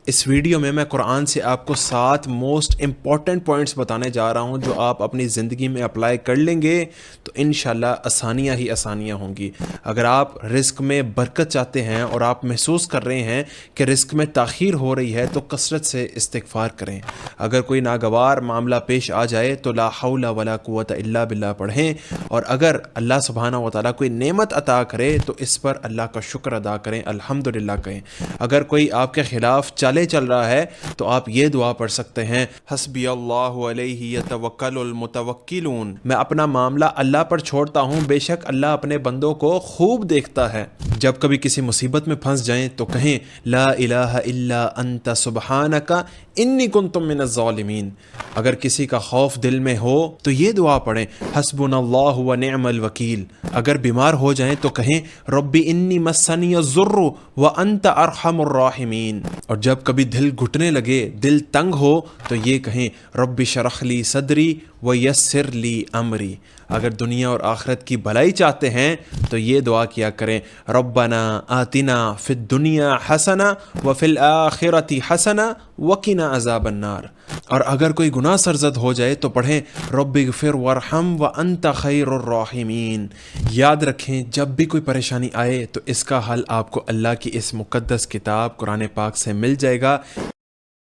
اس video میں قرآن سے آپ کو 7 موسٹ امپورٹنٹ پوائنٹس بتانے جا رہا ہوں جو آپ اپنی زندگی میں اپلائی کر لیں گے تو انشاءاللہ آسانیاں ہی آسانیاں ہوں گی۔ اگر آپ رزق میں برکت چاہتے ہیں اور آپ محسوس کر رہے ہیں کہ رزق میں تاخیر ہو رہی ہے تو کثرت سے استغفار کریں۔ اگر کوئی ناگوار معاملہ پیش آ جائے تو لا حول ولا قوت الا باللہ پڑھیں، اور اگر اللہ سبحانہ و تعالیٰ کوئی نعمت عطا کرے تو اس پر اللہ کا شکر ادا کریں، الحمدللہ کہیں۔ اگر کوئی آپ کے خلاف چل رہا ہے تو آپ یہ دعا پڑھ سکتے ہیں، حسبی اللہ علیہ یتوکل المتوکلون، میں اپنا معاملہ اللہ پر چھوڑتا ہوں، بے شک اللہ اپنے بندوں کو خوب دیکھتا ہے۔ جب کبھی کسی مصیبت میں پھنس جائیں تو کہیں لا الہ الا انت سبحانک انی کنت من الظالمین۔ اگر کسی کا خوف دل میں ہو تو یہ دعا پڑھیں، حسبنا اللہ ونعم الوکیل۔ اگر بیمار ہو جائیں تو کہیں ربی انی مسنی الضر وانت ارحم الراحمین۔ اور جب کبھی دل گھٹنے لگے، دل تنگ ہو تو یہ کہیں رب اشرح لی صدری ویسر لی امری۔ اگر دنیا اور آخرت کی بھلائی چاہتے ہیں تو یہ دعا کیا کریں، ربنا آتنا فی الدنیا حسنہ وفی الآخرۃ حسنہ وقنا عذاب النار۔ اور اگر کوئی گناہ سرزد ہو جائے تو پڑھیں رب اغفر وارحم وانت خیر الراحمین۔ یاد رکھیں جب بھی کوئی پریشانی آئے تو اس کا حل آپ کو اللہ کی اس مقدس کتاب قرآن پاک سے مل جائے گا۔